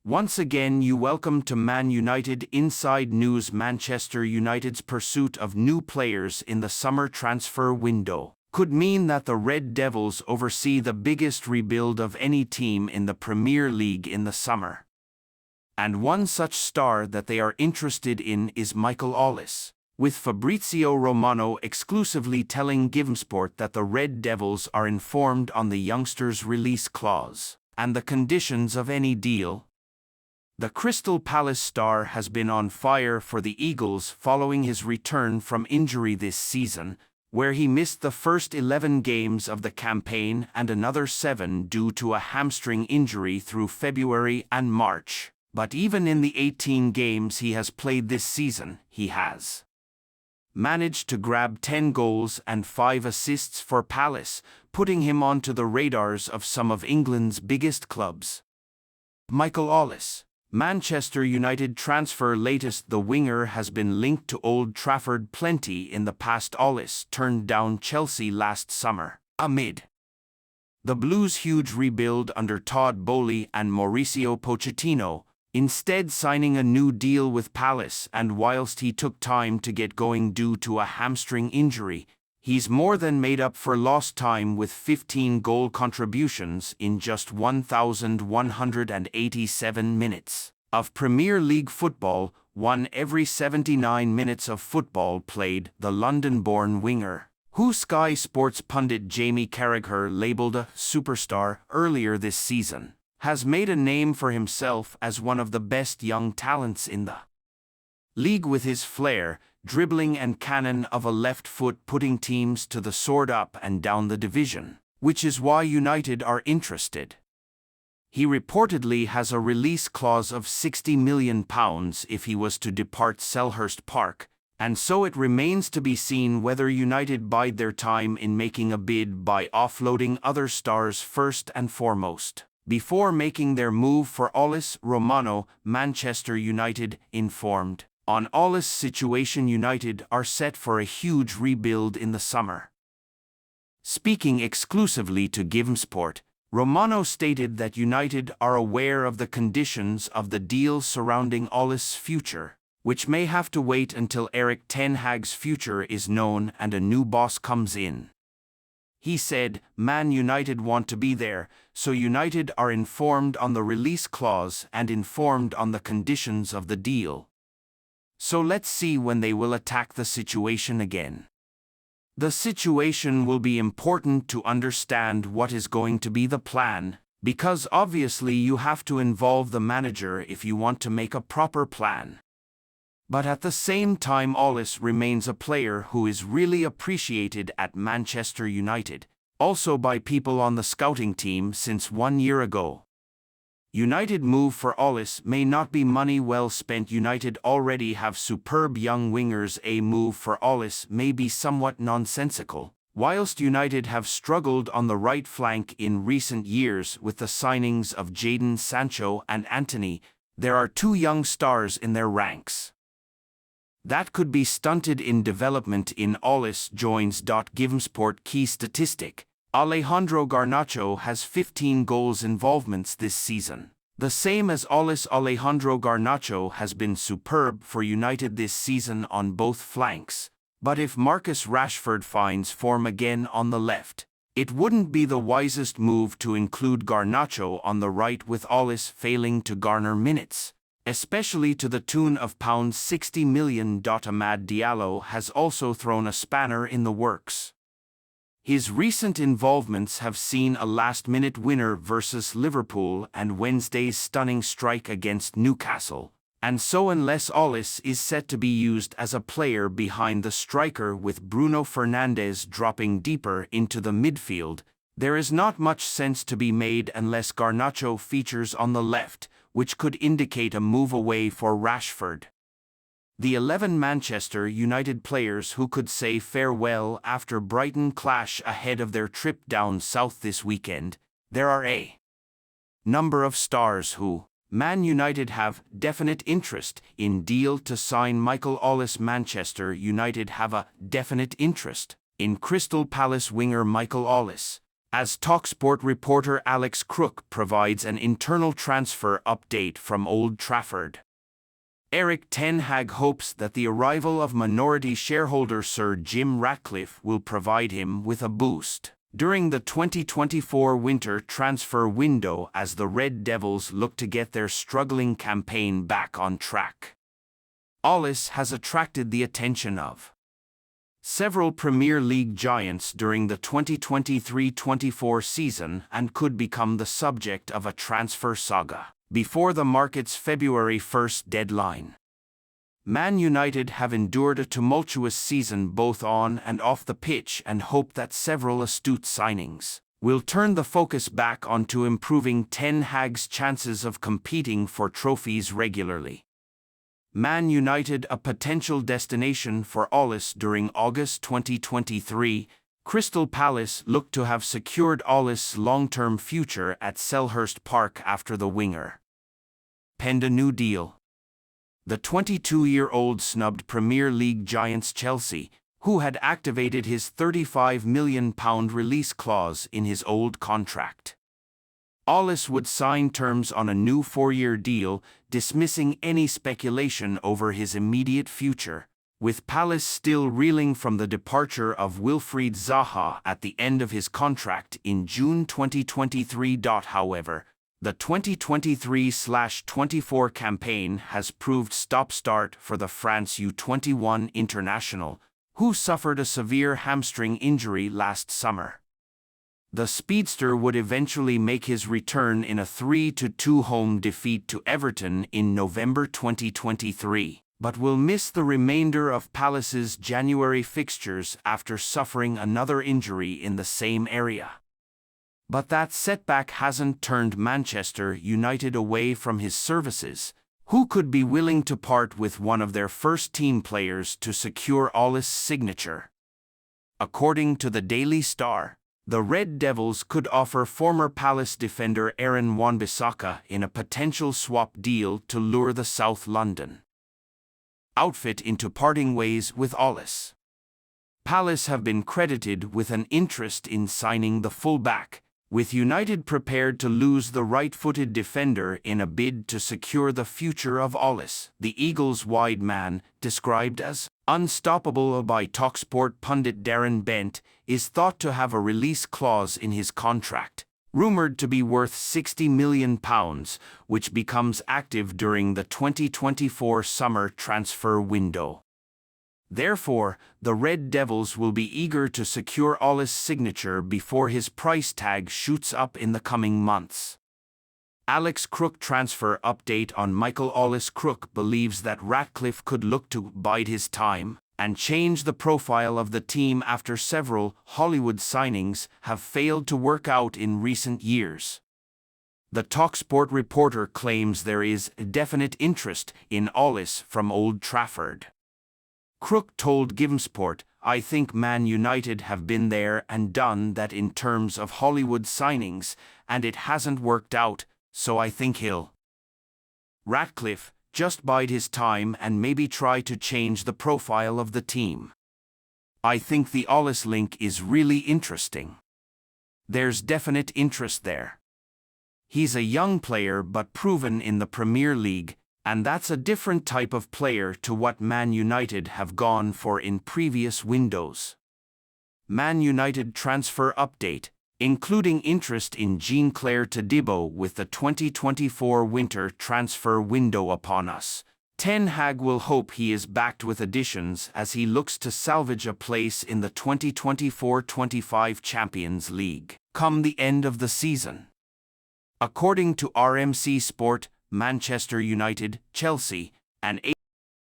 Once again you welcome to Man United Inside News. Manchester United's pursuit of new players in the summer transfer window could mean that the Red Devils oversee the biggest rebuild of any team in the Premier League in the summer. And one such star that they are interested in is Michael Ollis, with Fabrizio Romano exclusively telling GivenSport that the Red Devils are informed on the youngster's release clause and the conditions of any deal. The Crystal Palace star has been on fire for the Eagles following his return from injury this season, where he missed the first 11 games of the campaign and another 7 due to a hamstring injury through February and March. But even in the 18 games he has played this season, he has managed to grab 10 goals and 5 assists for Palace, putting him onto the radars of some of England's biggest clubs. Michael Ollis, Manchester United transfer latest. The winger has been linked to Old Trafford plenty in the past. Ollis turned down Chelsea last summer, amid the Blues' huge rebuild under Todd Boehly and Mauricio Pochettino, instead signing a new deal with Palace. And whilst he took time to get going due to a hamstring injury, he's more than made up for lost time with 15 goal contributions in just 1,187 minutes of Premier League football, one every 79 minutes of football played. The London-born winger, who Sky Sports pundit Jamie Carragher labelled a superstar earlier this season, has made a name for himself as one of the best young talents in the league, with his flair, dribbling and cannon of a left foot putting teams to the sword up and down the division, which is why United are interested. He reportedly has a release clause of £60 million if he was to depart Selhurst Park, and so it remains to be seen whether United bide their time in making a bid by offloading other stars first and foremost, before making their move for Ollis. Romano, Manchester United, informed on Ollis' situation. United are set for a huge rebuild in the summer. Speaking exclusively to GivenSport, Romano stated that United are aware of the conditions of the deal surrounding Ollis' future, which may have to wait until Erik ten Hag's future is known and a new boss comes in. He said, "Man United want to be there, so United are informed on the release clause and informed on the conditions of the deal. So let's see when they will attack the situation again. The situation will be important to understand what is going to be the plan, because obviously you have to involve the manager if you want to make a proper plan. But at the same time, Ollis remains a player who is really appreciated at Manchester United, also by people on the scouting team since 1 year ago. United move for Ollis may not be money well spent. United already have superb young wingers. A move for Ollis may be somewhat nonsensical. Whilst United have struggled on the right flank in recent years with the signings of Jadon Sancho and Antony, there are 2 young stars in their ranks that could be stunted in development. In Ollis joins. GivenSport key statistic: Alejandro Garnacho has 15 goals involvements this season, the same as Ollis. Alejandro Garnacho has been superb for United this season on both flanks, but if Marcus Rashford finds form again on the left, it wouldn't be the wisest move to include Garnacho on the right, with Ollis failing to garner minutes, especially to the tune of £60 million. Amad Diallo has also thrown a spanner in the works. His recent involvements have seen a last-minute winner versus Liverpool and Wednesday's stunning strike against Newcastle, and so unless Ollis is set to be used as a player behind the striker with Bruno Fernandes dropping deeper into the midfield, there is not much sense to be made unless Garnacho features on the left, which could indicate a move away for Rashford. The 11 Manchester United players who could say farewell after Brighton clash ahead of their trip down south this weekend. There are a number of stars who Man United have definite interest in. Deal to sign Michael Ollis. Manchester United have a definite interest in Crystal Palace winger Michael Ollis, As TalkSport reporter Alex Crook provides an internal transfer update from Old Trafford. Erik ten Hag hopes that the arrival of minority shareholder Sir Jim Ratcliffe will provide him with a boost during the 2024 winter transfer window as the Red Devils look to get their struggling campaign back on track. Ollis has attracted the attention of several Premier League giants during the 2023-24 season and could become the subject of a transfer saga before the market's February 1st deadline. Man United have endured a tumultuous season both on and off the pitch and hope that several astute signings will turn the focus back onto improving Ten Hag's chances of competing for trophies regularly. Man United a potential destination for Ollis during August 2023, Crystal Palace looked to have secured Ollis' long-term future at Selhurst Park after the winger penned a new deal. The 22-year-old snubbed Premier League giants Chelsea, who had activated his £35 million release clause in his old contract. Ollis would sign terms on a new 4-year deal, dismissing any speculation over his immediate future, with Palace still reeling from the departure of Wilfried Zaha at the end of his contract in June 2023. However, the 2023/24 campaign has proved stop-start for the France U21 international, who suffered a severe hamstring injury last summer. The speedster would eventually make his return in a 3-2 home defeat to Everton in November 2023, but will miss the remainder of Palace's January fixtures after suffering another injury in the same area. But that setback hasn't turned Manchester United away from his services, who could be willing to part with one of their first-team players to secure Ollis' signature. According to the Daily Star, the Red Devils could offer former Palace defender Aaron Wan-Bissaka in a potential swap deal to lure the South London outfit into parting ways with Ollis. Palace have been credited with an interest in signing the fullback, with United prepared to lose the right-footed defender in a bid to secure the future of Ollis. The Eagles' wide man, described as unstoppable by TalkSport pundit Darren Bent, is thought to have a release clause in his contract, rumored to be worth £60 million, which becomes active during the 2024 summer transfer window. Therefore, the Red Devils will be eager to secure Ollis' signature before his price tag shoots up in the coming months. Alex Crook transfer update on Michael Ollis. Crook believes that Ratcliffe could look to bide his time and change the profile of the team after several Hollywood signings have failed to work out in recent years. The TalkSport reporter claims there is definite interest in Ollis from Old Trafford. Crook told GiveSport, "I think Man United have been there and done that in terms of Hollywood signings, and it hasn't worked out, so I think he'll Ratcliffe just bide his time and maybe try to change the profile of the team. I think the Ollis link is really interesting. There's definite interest there. He's a young player but proven in the Premier League, and that's a different type of player to what Man United have gone for in previous windows." Man United transfer update, including interest in Jean-Claire Todibo with the 2024 winter transfer window upon us. Ten Hag will hope he is backed with additions as he looks to salvage a place in the 2024-25 Champions League come the end of the season. According to RMC Sport, Manchester United, Chelsea, and